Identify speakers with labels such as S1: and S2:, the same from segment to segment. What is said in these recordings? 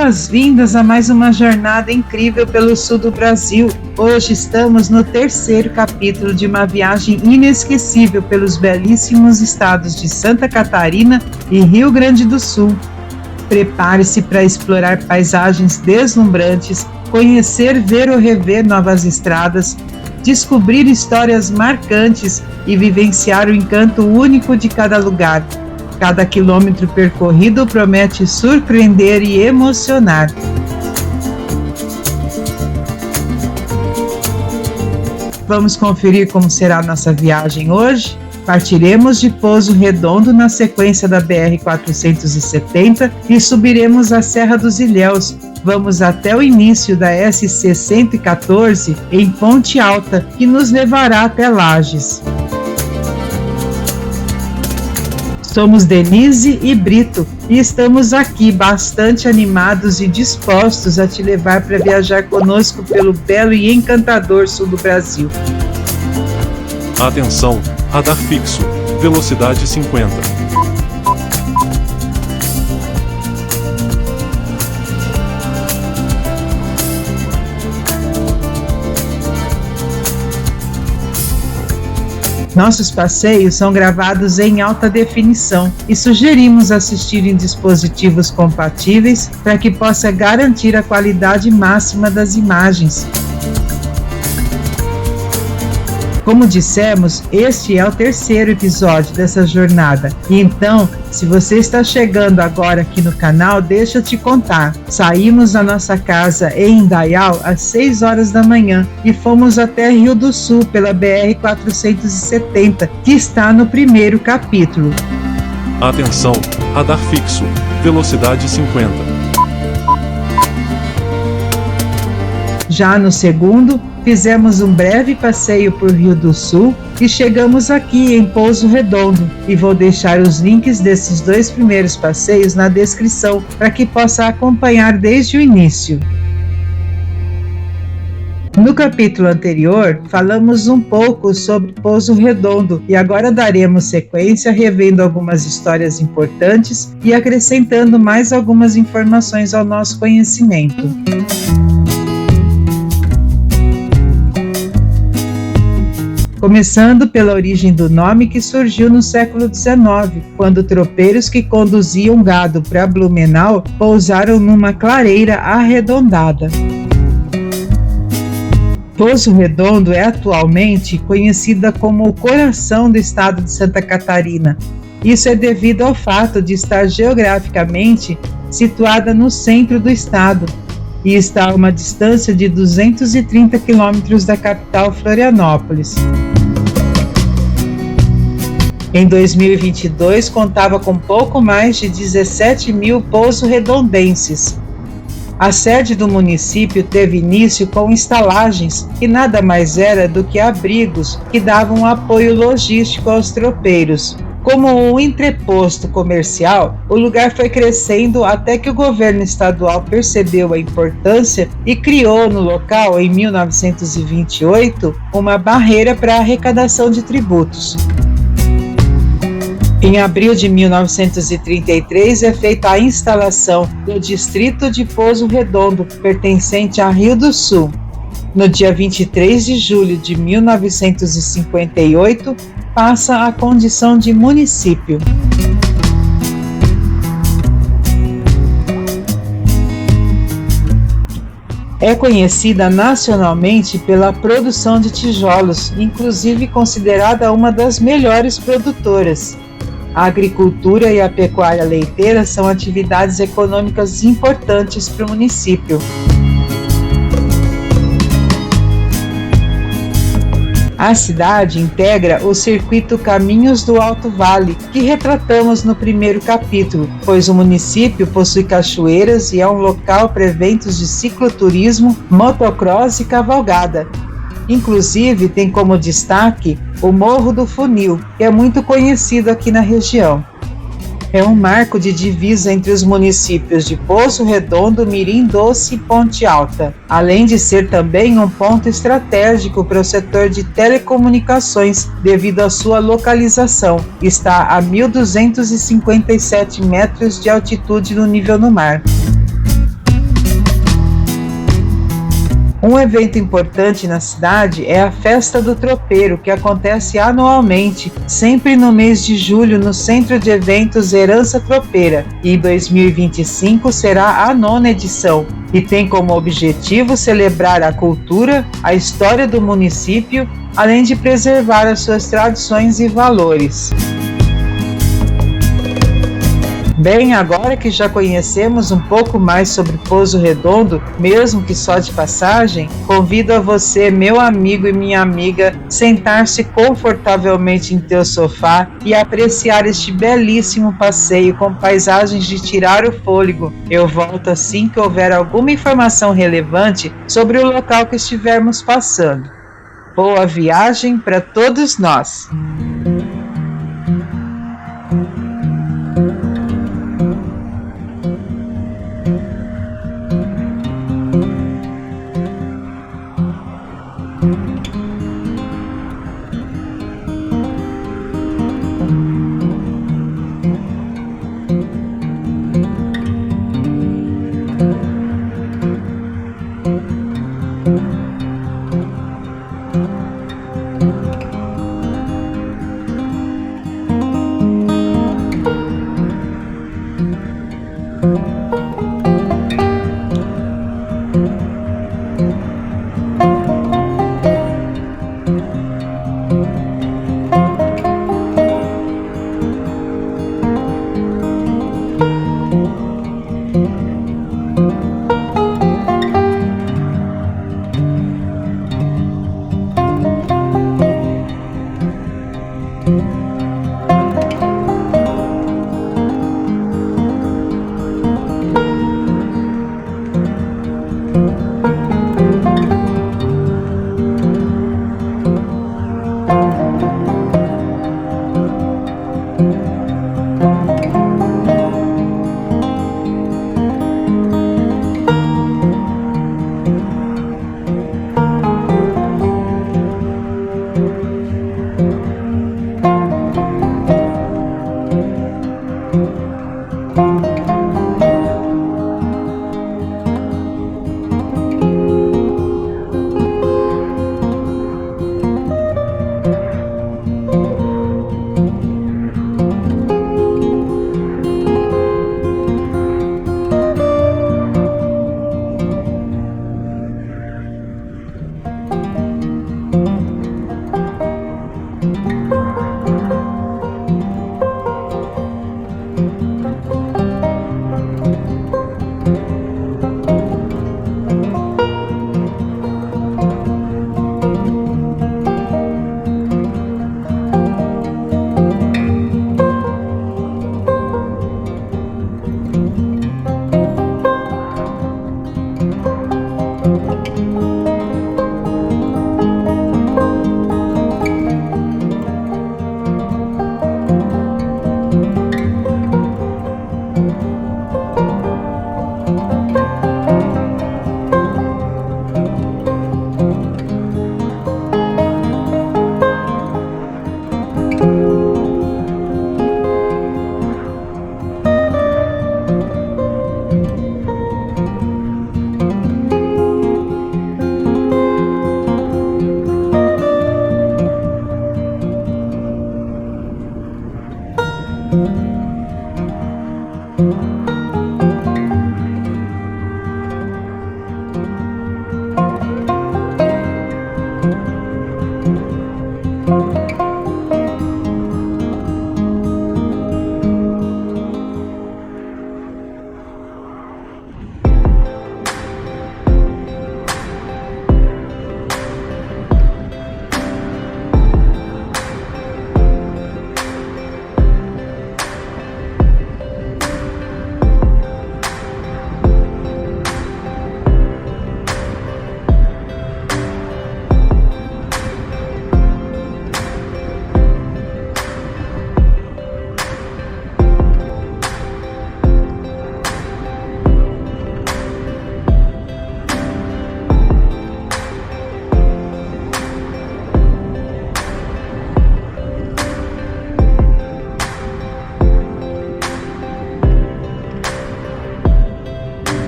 S1: boas-vindas a mais uma jornada incrível pelo sul do Brasil. Hoje estamos no terceiro capítulo de uma viagem inesquecível pelos belíssimos estados de Santa Catarina e Rio Grande do Sul. Prepare-se para explorar paisagens deslumbrantes, conhecer, ver ou rever novas estradas, descobrir histórias marcantes e vivenciar o encanto único de cada lugar. Cada quilômetro percorrido promete surpreender e emocionar. Vamos conferir como será a nossa viagem hoje? Partiremos de Pouso Redondo na sequência da BR-470 e subiremos a Serra dos Ilhéus. Vamos até o início da SC-114 em Ponte Alta, que nos levará até Lages. Somos Denise e Brito e estamos aqui bastante animados e dispostos a te levar para viajar conosco pelo belo e encantador sul do Brasil.
S2: Atenção, radar fixo, velocidade 50.
S1: Nossos passeios são gravados em alta definição e sugerimos assistir em dispositivos compatíveis para que possa garantir a qualidade máxima das imagens. Como dissemos, este é o terceiro episódio dessa jornada. E então, se você está chegando agora aqui no canal, deixa eu te contar. Saímos da nossa casa em Indaial às 6 horas da manhã e fomos até Rio do Sul pela BR-470, que está no primeiro capítulo.
S2: Atenção, radar fixo, velocidade 50.
S1: Já no segundo, fizemos um breve passeio por Rio do Sul e chegamos aqui em Pouso Redondo. E vou deixar os links desses dois primeiros passeios na descrição para que possa acompanhar desde o início. No capítulo anterior, falamos um pouco sobre Pouso Redondo e agora daremos sequência revendo algumas histórias importantes e acrescentando mais algumas informações ao nosso conhecimento. Começando pela origem do nome, que surgiu no século XIX, quando tropeiros que conduziam gado para Blumenau pousaram numa clareira arredondada. Pouso Redondo é atualmente conhecida como o coração do estado de Santa Catarina. Isso é devido ao fato de estar geograficamente situada no centro do estado e está a uma distância de 230 quilômetros da capital Florianópolis. Em 2022, contava com pouco mais de 17 mil pouso-redondenses. A sede do município teve início com estalagens, que nada mais era do que abrigos que davam apoio logístico aos tropeiros. Como um entreposto comercial, o lugar foi crescendo até que o governo estadual percebeu a importância e criou no local, em 1928, uma barreira para a arrecadação de tributos. Em abril de 1933 é feita a instalação do distrito de Pouso Redondo, pertencente a Rio do Sul. No dia 23 de julho de 1958, passa a condição de município. É conhecida nacionalmente pela produção de tijolos, inclusive considerada uma das melhores produtoras. A agricultura e a pecuária leiteira são atividades econômicas importantes para o município. A cidade integra o circuito Caminhos do Alto Vale, que retratamos no primeiro capítulo, pois o município possui cachoeiras e é um local para eventos de cicloturismo, motocross e cavalgada. Inclusive, tem como destaque o Morro do Funil, que é muito conhecido aqui na região. É um marco de divisa entre os municípios de Pouso Redondo, Mirim Doce e Ponte Alta, além de ser também um ponto estratégico para o setor de telecomunicações devido à sua localização. Está a 1.257 metros de altitude no nível do mar. Um evento importante na cidade é a Festa do Tropeiro, que acontece anualmente, sempre no mês de julho, no Centro de Eventos Herança Tropeira, e em 2025 será a 9ª edição, e tem como objetivo celebrar a cultura, a história do município, além de preservar as suas tradições e valores. Bem, agora que já conhecemos um pouco mais sobre Poço Redondo, mesmo que só de passagem, convido a você, meu amigo e minha amiga, sentar-se confortavelmente em teu sofá e apreciar este belíssimo passeio com paisagens de tirar o fôlego. Eu volto assim que houver alguma informação relevante sobre o local que estivermos passando. Boa viagem para todos nós!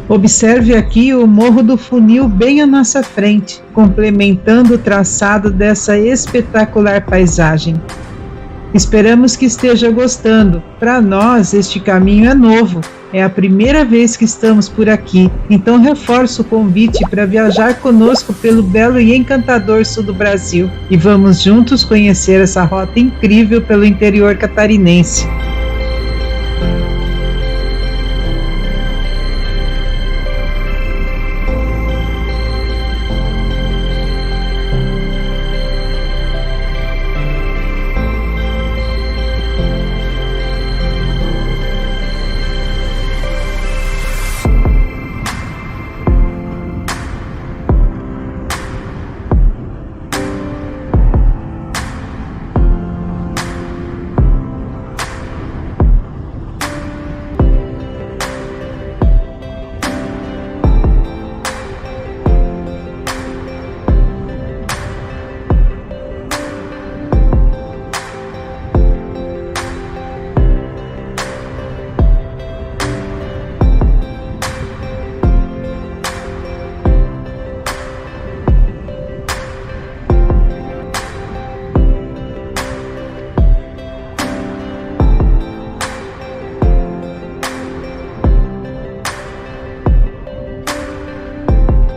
S1: Observe aqui o Morro do Funil bem à nossa frente, complementando o traçado dessa espetacular paisagem. Esperamos que esteja gostando. Para nós, este caminho é novo. É a primeira vez que estamos por aqui, então reforço o convite para viajar conosco pelo belo e encantador sul do Brasil. E vamos juntos conhecer essa rota incrível pelo interior catarinense.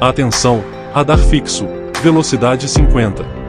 S2: Atenção, radar fixo, velocidade 50.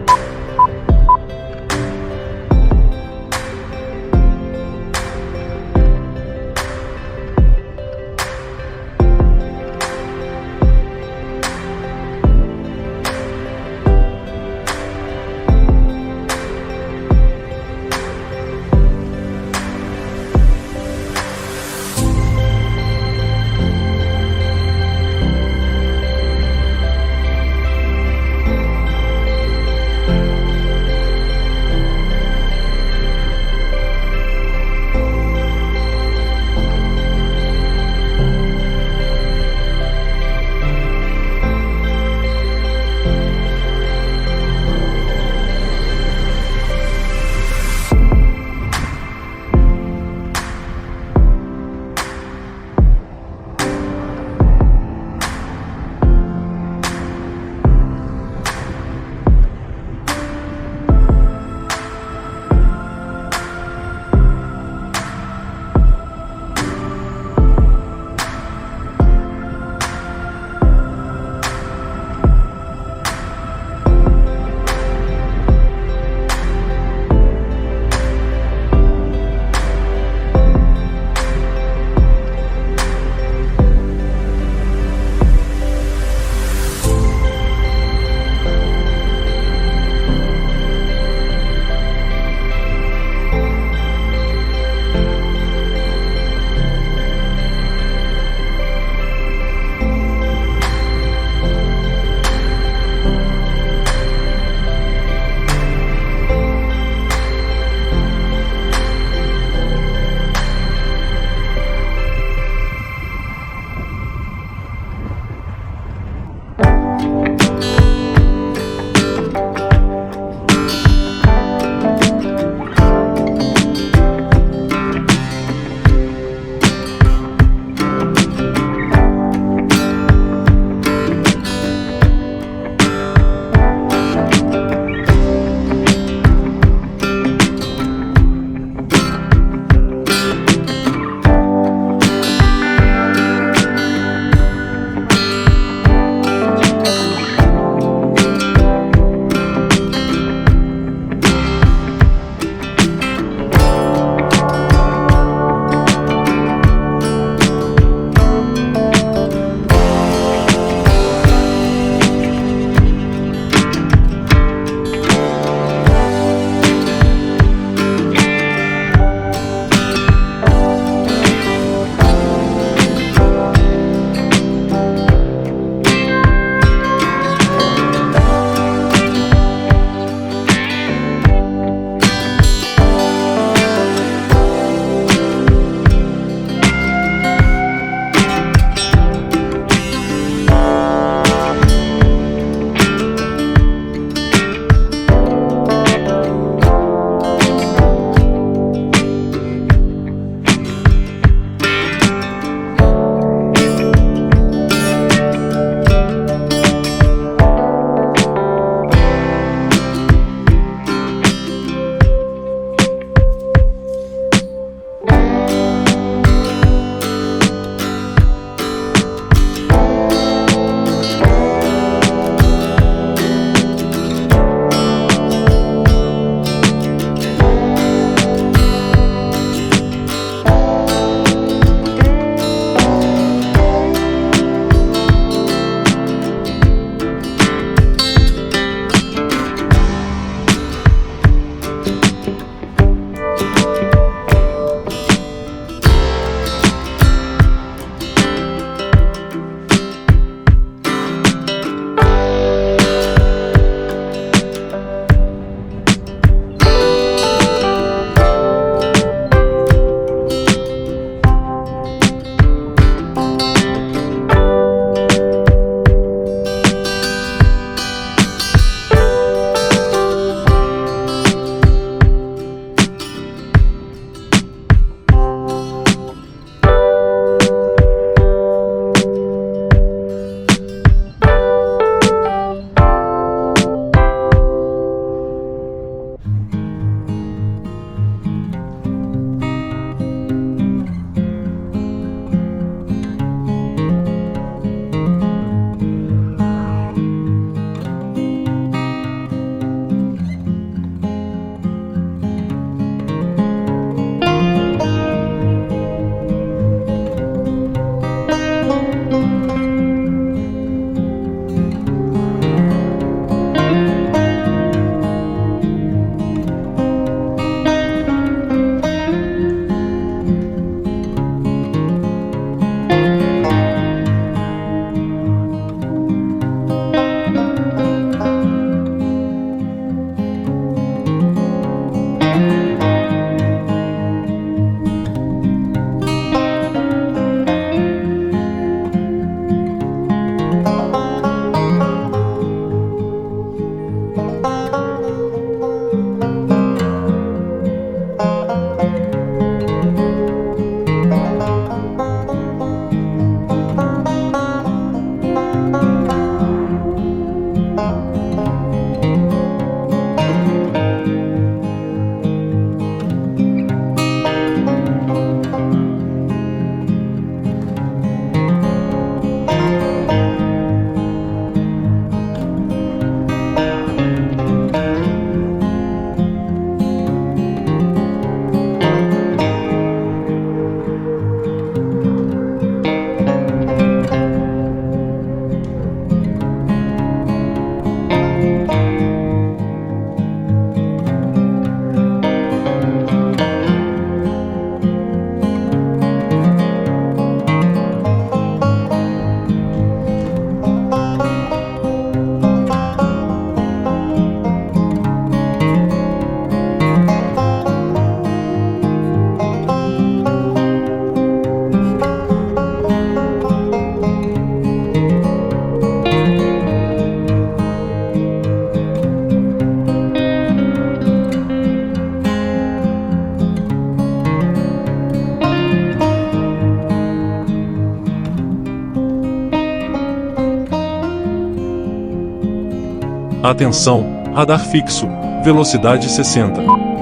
S2: Atenção, radar fixo, velocidade 60.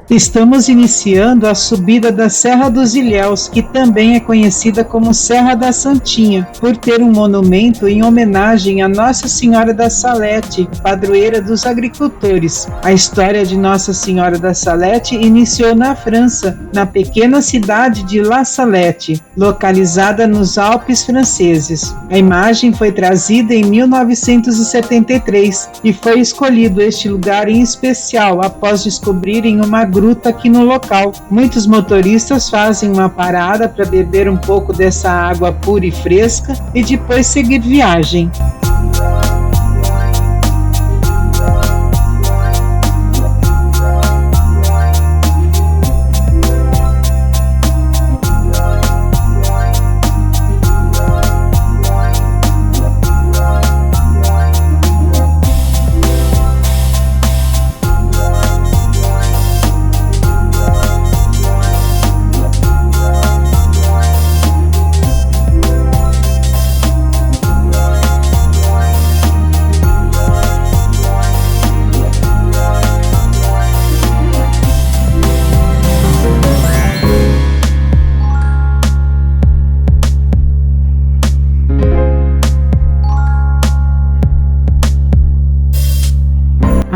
S1: Estamos iniciando a subida da Serra dos Ilhéus, que também é conhecida como Serra da Santinha, por ter um monumento em homenagem a Nossa Senhora da Salete, padroeira dos agricultores. A história de Nossa Senhora da Salete iniciou na França, na pequena cidade de La Salette, localizada nos Alpes franceses. A imagem foi trazida em 1973 e foi escolhido este lugar em especial após descobrirem uma gruta aqui no local. Muitos motoristas fazem uma parada para beber um pouco dessa água pura e fresca e depois seguir viagem.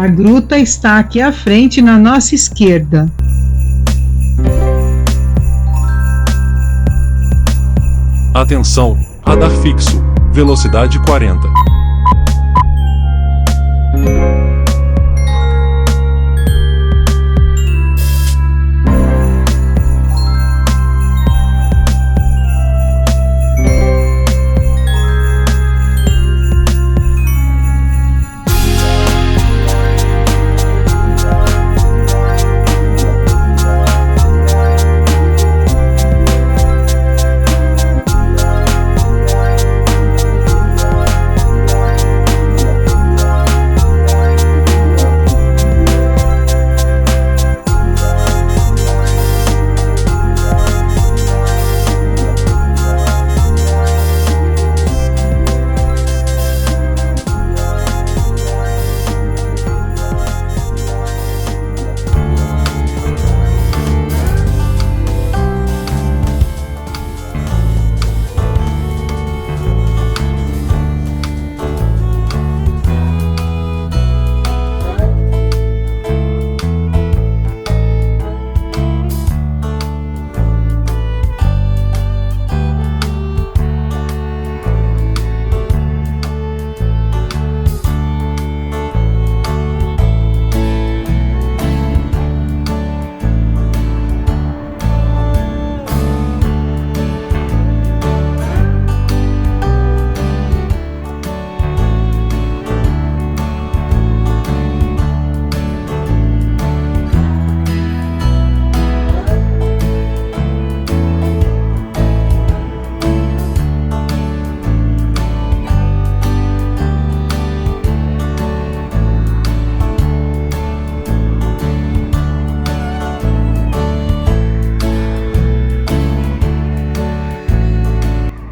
S1: A gruta está aqui à frente, na nossa esquerda.
S2: Atenção, radar fixo, velocidade 40.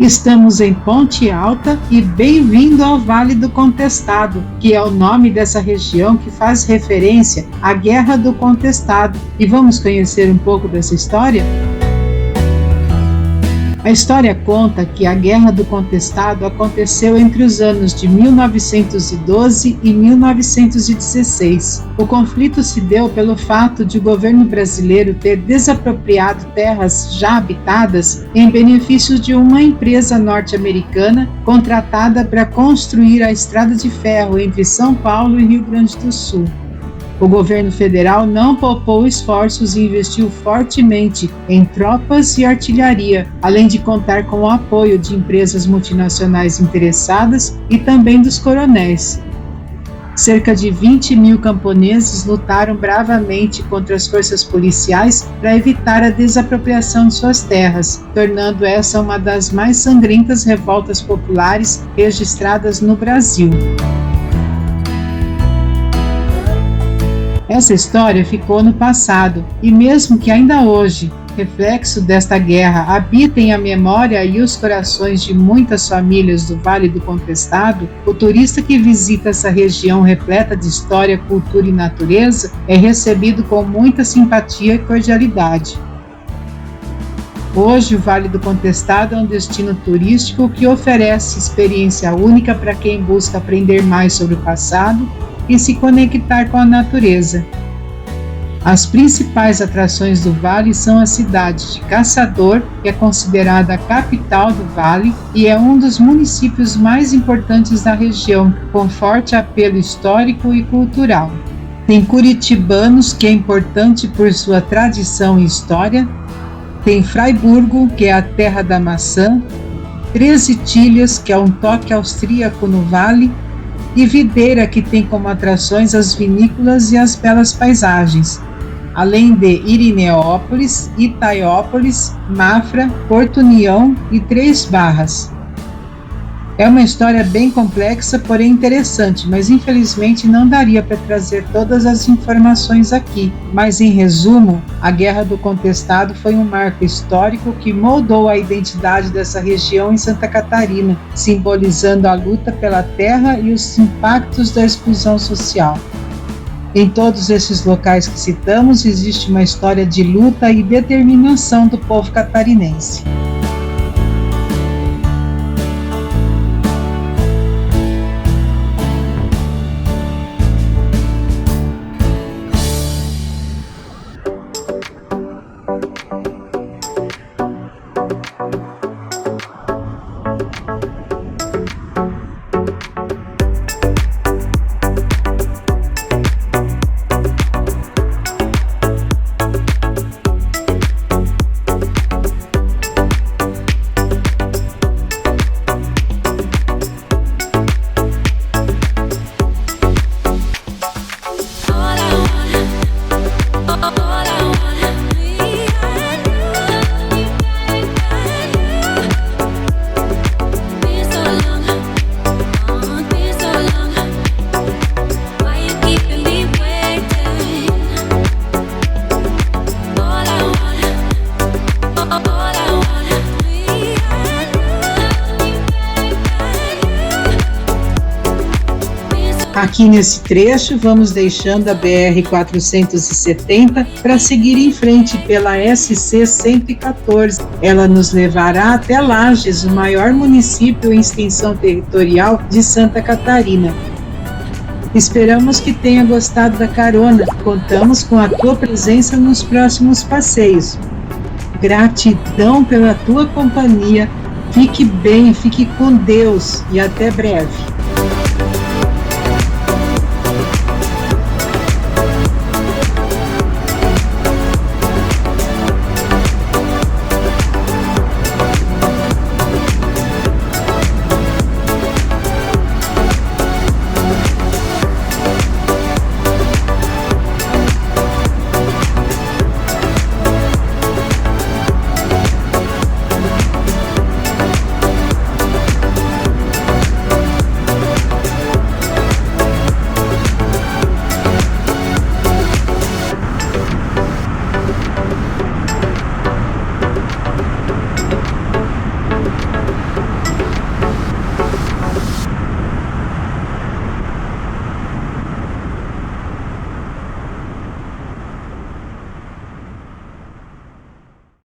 S1: Estamos em Ponte Alta e bem-vindo ao Vale do Contestado, que é o nome dessa região que faz referência à Guerra do Contestado. E vamos conhecer um pouco dessa história? A história conta que a Guerra do Contestado aconteceu entre os anos de 1912 e 1916. O conflito se deu pelo fato de o governo brasileiro ter desapropriado terras já habitadas em benefício de uma empresa norte-americana contratada para construir a estrada de ferro entre São Paulo e Rio Grande do Sul. O governo federal não poupou esforços e investiu fortemente em tropas e artilharia, além de contar com o apoio de empresas multinacionais interessadas e também dos coronéis. Cerca de 20 mil camponeses lutaram bravamente contra as forças policiais para evitar a desapropriação de suas terras, tornando essa uma das mais sangrentas revoltas populares registradas no Brasil. Essa história ficou no passado e mesmo que ainda hoje, reflexo desta guerra, habitem a memória e os corações de muitas famílias do Vale do Contestado, o turista que visita essa região repleta de história, cultura e natureza é recebido com muita simpatia e cordialidade. Hoje, o Vale do Contestado é um destino turístico que oferece experiência única para quem busca aprender mais sobre o passado e se conectar com a natureza. As principais atrações do Vale são a cidade de Caçador, que é considerada a capital do Vale e é um dos municípios mais importantes da região, com forte apelo histórico e cultural. Tem Curitibanos, que é importante por sua tradição e história. Tem Fraiburgo, que é a terra da maçã, 13 Tilhas, que é um toque austríaco no vale, e Videira, que tem como atrações as vinícolas e as belas paisagens, além de Irineópolis, Itaiópolis, Mafra, Porto União e Três Barras. É uma história bem complexa, porém interessante, mas infelizmente não daria para trazer todas as informações aqui. Mas em resumo, a Guerra do Contestado foi um marco histórico que moldou a identidade dessa região em Santa Catarina, simbolizando a luta pela terra e os impactos da exclusão social. Em todos esses locais que citamos, existe uma história de luta e determinação do povo catarinense. Aqui nesse trecho, vamos deixando a BR-470 para seguir em frente pela SC-114. Ela nos levará até Lages, o maior município em extensão territorial de Santa Catarina. Esperamos que tenha gostado da carona. Contamos com a tua presença nos próximos passeios. Gratidão pela tua companhia. Fique bem, fique com Deus e até breve.